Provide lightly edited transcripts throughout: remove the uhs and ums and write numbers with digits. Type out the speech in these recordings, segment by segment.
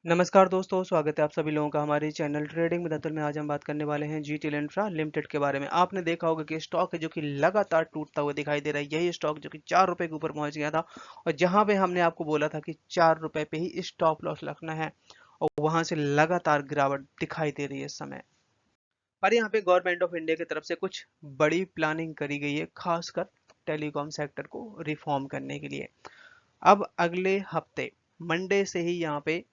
नमस्कार दोस्तों, स्वागत है आप सभी लोगों का हमारे चैनल ट्रेडिंग विद अतुल में। आज हम बात करने वाले हैं जीटीएल इंफ्रा लिमिटेड के बारे में। आपने देखा होगा कि स्टॉक है जो कि लगातार टूटता हुआ दिखाई दे रहा है। यही स्टॉक जो कि 4 रुपए के ऊपर पहुंच गया था और जहां पे हमने आपको बोला था कि 4 रुपए पे ही स्टॉप लॉस रखना है और वहां से लगातार गिरावट दिखाई दे रही है इस समय। पर यहाँ पे गवर्नमेंट ऑफ इंडिया की तरफ से कुछ बड़ी प्लानिंग करी गई है, खासकर टेलीकॉम सेक्टर को रिफॉर्म करने के लिए। अब अगले हफ्ते मंडे से ही यहाँ पे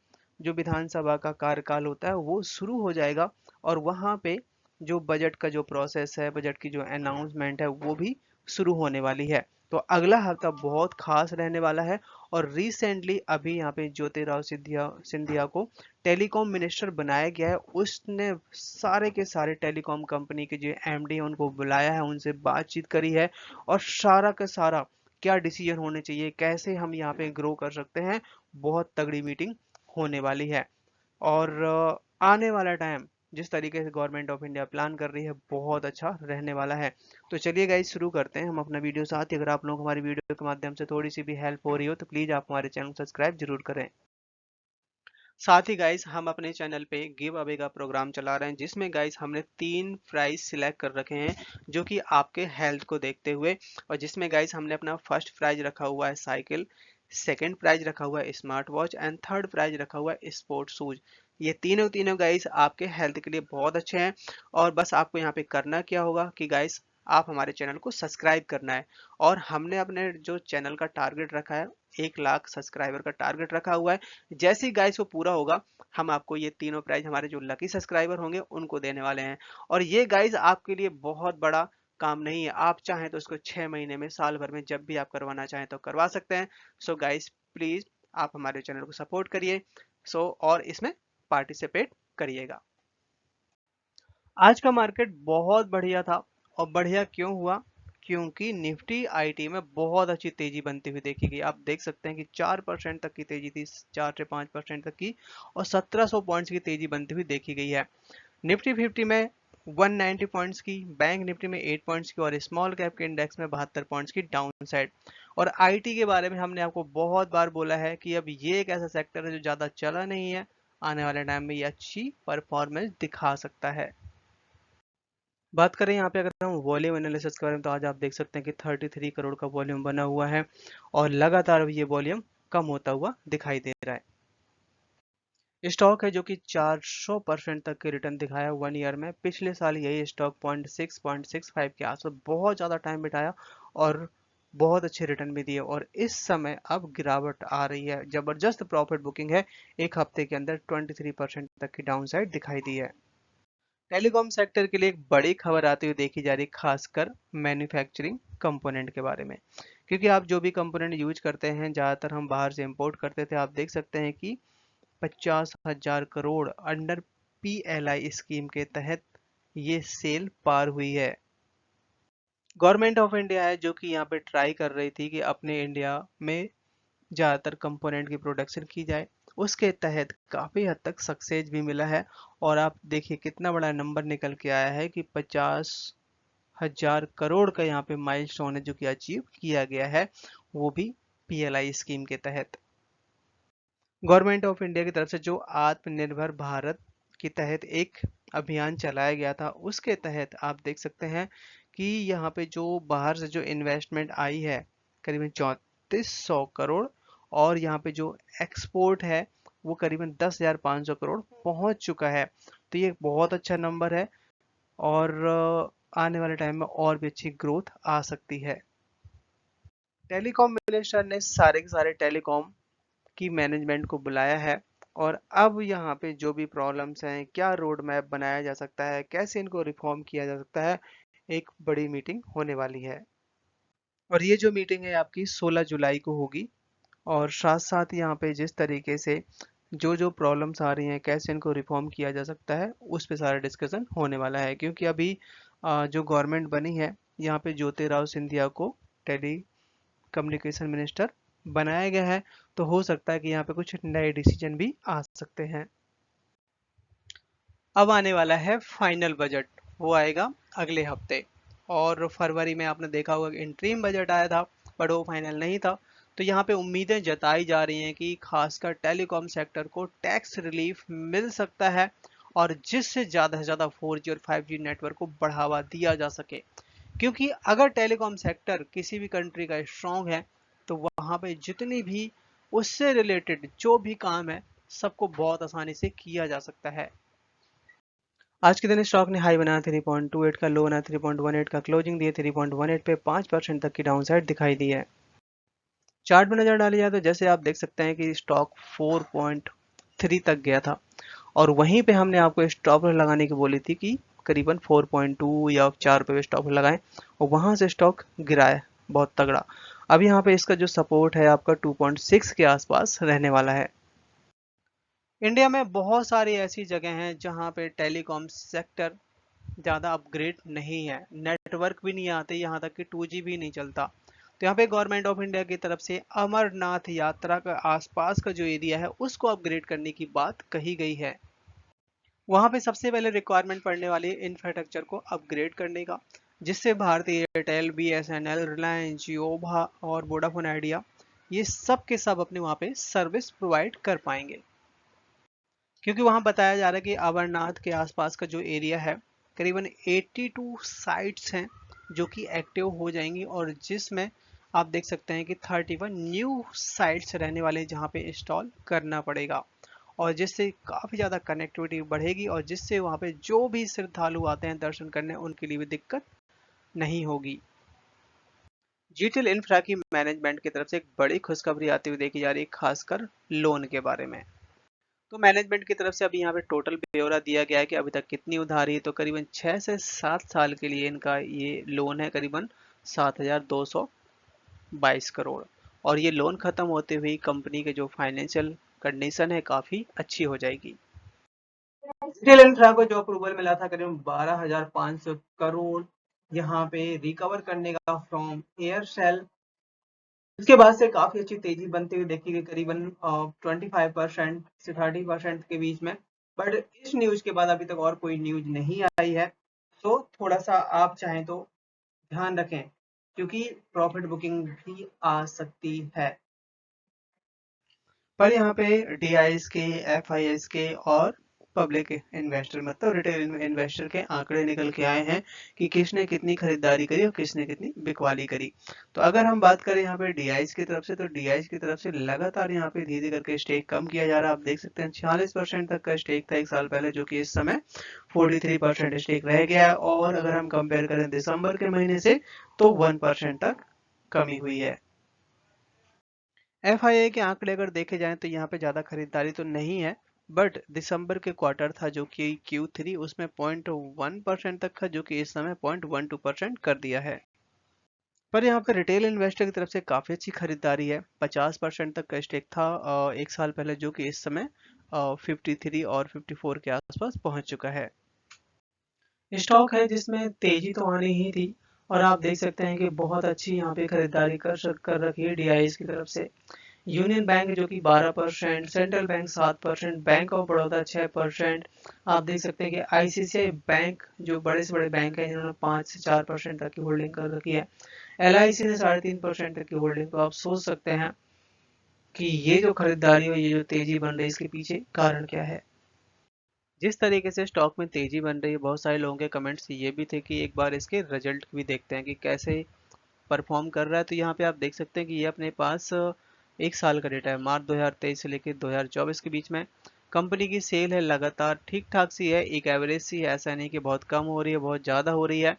जो विधानसभा का कार्यकाल होता है वो शुरू हो जाएगा और वहाँ पे जो बजट का जो प्रोसेस है, बजट की जो अनाउंसमेंट है वो भी शुरू होने वाली है। तो अगला हफ्ता बहुत खास रहने वाला है। और रिसेंटली अभी यहाँ पे ज्योतिराव सिंधिया सिंधिया को टेलीकॉम मिनिस्टर बनाया गया है। उसने सारे के सारे टेलीकॉम कंपनी के जो एमडी हैं उनको बुलाया है, उनसे बातचीत करी है और सारा का सारा क्या डिसीजन होने चाहिए, कैसे हम यहाँ पे ग्रो कर सकते हैं, बहुत तगड़ी मीटिंग होने वाली है। और आने वाला टाइम जिस तरीके से गवर्नमेंट ऑफ इंडिया प्लान कर रही है बहुत अच्छा रहने वाला है। तो चलिए गाइस शुरू करते हैं हम अपना वीडियो। साथ ही अगर आप लोगों को हमारी वीडियो के माध्यम से थोड़ी सी भी हेल्प हो रही हो तो प्लीज आप हमारे चैनल को सब्सक्राइब जरूर करें। साथ ही गाइस हम अपने चैनल पे गिव अवे का प्रोग्राम चला रहे हैं, जिसमें गाइस हमने 3 प्राइज सिलेक्ट कर रखे हैं जो कि आपके हेल्थ को देखते हुए। और जिसमें गाइस हमने अपना फर्स्ट प्राइज रखा हुआ है साइकिल, सेकंड प्राइज रखा हुआ है smart watch and third prize रखा हुआ है स्पोर्ट्स शूज। ये तीनों तीनों गाइस आपके हेल्थ के लिए बहुत अच्छे हैं। और बस आपको यहाँ पे करना क्या होगा कि गाइस आप हमारे चैनल को सब्सक्राइब करना है। और हमने अपने जो चैनल का टारगेट रखा है, 1 लाख सब्सक्राइबर का टारगेट रखा हुआ है। जैसे ही गाइस वो पूरा होगा हम आपको ये तीनों प्राइज हमारे जो लकी सब्सक्राइबर होंगे उनको देने वाले हैं। और ये गाइस आपके लिए बहुत बड़ा काम नहीं है, आप चाहें तो इसको 6 महीने में, साल भर में जब भी आप करवाना चाहें तो करवा सकते हैं। सो गाइस प्लीज आप हमारे चैनल को सपोर्ट करिए। और इसमें पार्टिसिपेट करिएगा। आज का मार्केट बहुत बढ़िया था। और बढ़िया क्यों हुआ? क्योंकि निफ्टी आईटी में बहुत अच्छी तेजी बनती हुई देखी गई। आप देख सकते हैं कि 4% तक की तेजी थी, 4 से 5% तक की। और 1700 पॉइंट्स की तेजी बनती हुई देखी गई है। निफ्टी 50 में 190 पॉइंट्स की, बैंक निफ्टी में 8 पॉइंट्स की और स्मॉल कैप के इंडेक्स में 72 पॉइंट्स की डाउन साइड। और आईटी के बारे में हमने आपको बहुत बार बोला है कि अब ये एक ऐसा सेक्टर है जो ज्यादा चला नहीं है, आने वाले टाइम में ये अच्छी परफॉर्मेंस दिखा सकता है। बात करें यहाँ पे अगर हम वॉल्यूम एनालिसिस के बारे में, तो आज आप देख सकते हैं कि 33 करोड़ का वॉल्यूम बना हुआ है और लगातार ये वॉल्यूम कम होता हुआ दिखाई दे रहा है। स्टॉक है जो कि 400% तक के रिटर्न दिखाया 1 ईयर में। पिछले साल यही स्टॉक 0.65 के आसपास बहुत ज़्यादा टाइम बिताया और बहुत अच्छे रिटर्न भी दिए। और इस समय अब गिरावट आ रही है, जबरदस्त प्रॉफिट बुकिंग है। एक हफ्ते के अंदर 23% तक की डाउन साइड दिखाई दी है। टेलीकॉम सेक्टर के लिए एक बड़ी खबर आती हुई देखी जा रही, खासकर मैन्युफैक्चरिंग कंपोनेंट के बारे में। क्योंकि आप जो भी कंपोनेंट यूज करते हैं ज़्यादातर हम बाहर से इंपोर्ट करते थे। आप देख सकते हैं कि 50,000 करोड़ अंडर पीएलआई स्कीम के तहत ये सेल पार हुई है। गवर्नमेंट ऑफ इंडिया है जो कि यहाँ पे ट्राई कर रही थी कि अपने इंडिया में ज़्यादातर कंपोनेंट की प्रोडक्शन की जाए। उसके तहत काफ़ी हद तक सक्सेस भी मिला है। और आप देखिए कितना बड़ा नंबर निकल के आया है कि 50,000 करोड़ का यहाँ पे माइलस्टोन है जो कि अचीव किया गया है, वो भी पीएलआई स्कीम के तहत। गवर्नमेंट ऑफ इंडिया की तरफ से जो आत्मनिर्भर भारत के तहत एक अभियान चलाया गया था, उसके तहत आप देख सकते हैं कि यहाँ पे जो बाहर से जो इन्वेस्टमेंट आई है करीबन 3400 करोड़। और यहाँ पे जो एक्सपोर्ट है वो करीबन 10,500 करोड़ पहुंच चुका है। तो ये बहुत अच्छा नंबर है। और आने वाले टाइम में और भी अच्छी ग्रोथ आ सकती है। टेलीकॉम मिनिस्टर ने सारे के सारे टेलीकॉम की मैनेजमेंट को बुलाया है। और अब यहाँ पे जो भी प्रॉब्लम्स हैं, क्या रोड मैप बनाया जा सकता है, कैसे इनको रिफॉर्म किया जा सकता है, एक बड़ी मीटिंग होने वाली है। और ये जो मीटिंग है आपकी 16 जुलाई को होगी। और साथ साथ यहाँ पे जिस तरीके से जो जो प्रॉब्लम्स आ रही हैं, कैसे इनको रिफॉर्म किया जा सकता है, उस पे सारा डिस्कशन होने वाला है। क्योंकि अभी जो गवर्नमेंट बनी है, यहाँ पे ज्योतिराव सिंधिया को टेली कम्युनिकेशन मिनिस्टर बनाया गया है। तो हो सकता है कि यहाँ पे कुछ नए डिसीजन भी आ सकते हैं। अब आने वाला है फाइनल बजट, वो आएगा अगले हफ्ते। और फरवरी में आपने देखा होगा कि इंटरिम बजट आया था, बट वो फाइनल नहीं था। तो यहाँ पे उम्मीदें जताई जा रही हैं कि खासकर टेलीकॉम सेक्टर को टैक्स रिलीफ मिल सकता है और जिससे ज़्यादा से ज़्यादा 4G और 5G नेटवर्क को बढ़ावा दिया जा सके। क्योंकि अगर टेलीकॉम सेक्टर किसी भी कंट्री का स्ट्रॉन्ग है तो वहाँ पे जितनी भी उससे रिलेटेड जो भी काम है सबको बहुत आसानी से किया जा सकता है। आज के दिन स्टॉक ने हाई बनाया 3.28 का, लो बनाया 3.18 का, क्लोजिंग दिए 3.18 पे, 5% तक की डाउनसाइड दिखाई दी है। चार्ट में नजर डाली जाए तो जैसे आप देख सकते हैं कि स्टॉक 4.3 तक गया था और वहीं पे हमने आपको स्टॉप लॉस लगाने की बोली थी कि करीबन 4.2 या 4 रुपये पे स्टॉप लगाएं और वहां से स्टॉक गिरा है बहुत तगड़ा। अब यहाँ पे इसका जो सपोर्ट है आपका 2.6 के आसपास रहने वाला है। इंडिया में बहुत सारी ऐसी जगह हैं जहां पे टेलीकॉम सेक्टर ज़्यादा अपग्रेड नहीं है, नेटवर्क भी नहीं आते, यहाँ तक कि 2G भी नहीं चलता। तो यहाँ पे गवर्नमेंट ऑफ इंडिया की तरफ से अमरनाथ यात्रा का आसपास का जो एरिया है उसको अपग्रेड करने की बात कही गई है। वहाँ पे सबसे पहले रिक्वायरमेंट पड़ने वाली है इंफ्रास्ट्रक्चर को अपग्रेड करने का, जिससे भारतीय एयरटेल, BSNL, रिलायंस जियो और वोडाफोन आइडिया ये सब के सब अपने वहाँ पे सर्विस प्रोवाइड कर पाएंगे। क्योंकि वहाँ बताया जा रहा है कि अमरनाथ के आसपास का जो एरिया है करीबन 82 साइट्स हैं जो कि एक्टिव हो जाएंगी और जिसमें आप देख सकते हैं कि 31 न्यू साइट्स रहने वाले जहाँ पे इंस्टॉल करना पड़ेगा और जिससे काफ़ी ज़्यादा कनेक्टिविटी बढ़ेगी और जिससे वहाँ पे जो भी श्रद्धालु आते हैं दर्शन करने उनके लिए भी दिक्कत नहीं होगी। जीटीएल इंफ्रा की मैनेजमेंट की तरफ से एक बड़ी खुशखबरी आती हुई देखी जा रही है, खासकर लोन के बारे में। तो मैनेजमेंट की तरफ से अभी यहाँ पे टोटल ब्यौरा दिया गया है कि अभी तक कितनी उधारी है। तो करीबन 6 से 7 साल के लिए इनका ये लोन है करीबन 7,222 करोड़ और ये लोन खत्म होते हुए कंपनी के जो फाइनेंशियल कंडीशन है काफ़ी अच्छी हो जाएगी। रिटेल इंफ्रा को जो अप्रूवल मिला था करीबन 12,500 करोड़ यहाँ पे रिकवर करने का फ्रॉम एयरसेल, इसके बाद से काफी अच्छी तेजी बनती हुई देखी गई करीबन 25% से 30% के बीच में। बट इस न्यूज के बाद अभी तक और कोई न्यूज नहीं आई है, तो थोड़ा सा आप चाहें तो ध्यान रखें क्योंकि प्रॉफिट बुकिंग भी आ सकती है। पर यहाँ पे DIs के, FIs के और पब्लिक इन्वेस्टर मतलब रिटेल इन्वेस्टर के आंकड़े निकल के आए हैं कि किसने कितनी खरीदारी करी और किसने कितनी बिकवाली करी। तो अगर हम बात करें यहाँ पे DIs की तरफ से तो DIs की तरफ से लगातार यहाँ पे धीरे करके स्टेक कम किया जा रहा है। आप देख सकते हैं 46% तक का स्टेक था एक साल पहले जो कि इस समय 43% स्टेक रह गया है और अगर हम कंपेयर करें दिसंबर के महीने से तो 1% तक कमी हुई है। FIA के आंकड़े अगर देखे जाएं तो यहाँ पे ज़्यादा खरीदारी तो नहीं है, बट दिसंबर के क्वार्टर था जो कि Q3 उसमें 0.1% तक था जो कि इस समय 0.12% कर दिया है। पर यहाँ पे रिटेल इन्वेस्टर की तरफ से काफ़ी अच्छी खरीदारी है, 50% तक का स्टेक था एक साल पहले जो कि इस समय 53 और 54 के आसपास पहुंच चुका है। स्टॉक है जिसमें तेजी तो आनी ही थी और आप देख सकते हैं कि बहुत अच्छी यहाँ पे खरीदारी कर रखी है DIs की तरफ से। यूनियन बैंक जो कि 12%, central bank 7%, bank of Baroda 6%, आप देख सकते हैं कि ICICI बैंक जो बड़े से बड़े बैंक हैं इन्होंने 5 से 4% तक की होल्डिंग कर रखी है। LIC ने 3.5% तक की होल्डिंग। तो आप सोच सकते हैं कि ये जो खरीदारी और ये जो तेजी बन रही है इसके पीछे कारण क्या है। जिस तरीके से स्टॉक में तेजी बन रही है बहुत सारे लोगों के कमेंट्स ये भी थे कि एक बार इसके रिजल्ट भी देखते हैं कि कैसे परफॉर्म कर रहा है। तो यहाँ पे आप देख सकते हैं कि ये अपने पास एक साल का डेटा है, मार्च 2023 से लेकर 2024 के बीच में कंपनी की सेल है लगातार ठीक ठाक सी है, एक एवरेज सी है, ऐसा नहीं कि बहुत कम हो रही है बहुत ज़्यादा हो रही है।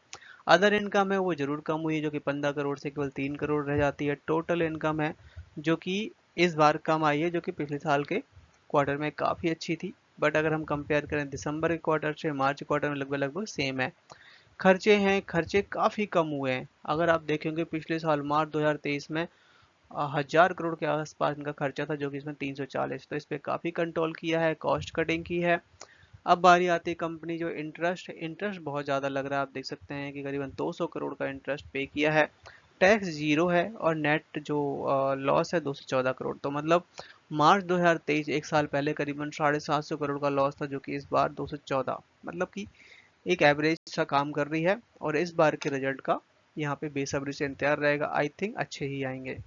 अदर इनकम है वो जरूर कम हुई है जो कि 15 करोड़ से केवल 3 करोड़ रह जाती है। टोटल इनकम है जो कि इस बार कम आई है जो कि पिछले साल के क्वार्टर में काफ़ी अच्छी थी, बट अगर हम कंपेयर करें दिसंबर के क्वार्टर से मार्च के क्वार्टर में लगभग लगभग सेम है। खर्चे हैं, खर्चे काफ़ी कम हुए हैं। अगर आप देखेंगे पिछले साल मार्च 2023 में 1,000 करोड़ के आसपास इनका खर्चा था जो कि इसमें 340, तो इस पर काफ़ी कंट्रोल किया है, कॉस्ट कटिंग की है। अब बारी आती है कंपनी जो इंटरेस्ट बहुत ज़्यादा लग रहा है। आप देख सकते हैं कि करीबन 200 करोड़ का इंटरेस्ट पे किया है, टैक्स जीरो है और नेट जो लॉस है 214 करोड़। तो मतलब मार्च 2023 एक साल पहले करीबन 750 करोड़ का लॉस था जो कि इस बार 214, मतलब कि एक एवरेज सा काम कर रही है और इस बार के रिजल्ट का यहाँ पे बेसब्री से इंतजार रहेगा। आई थिंक अच्छे ही आएंगे।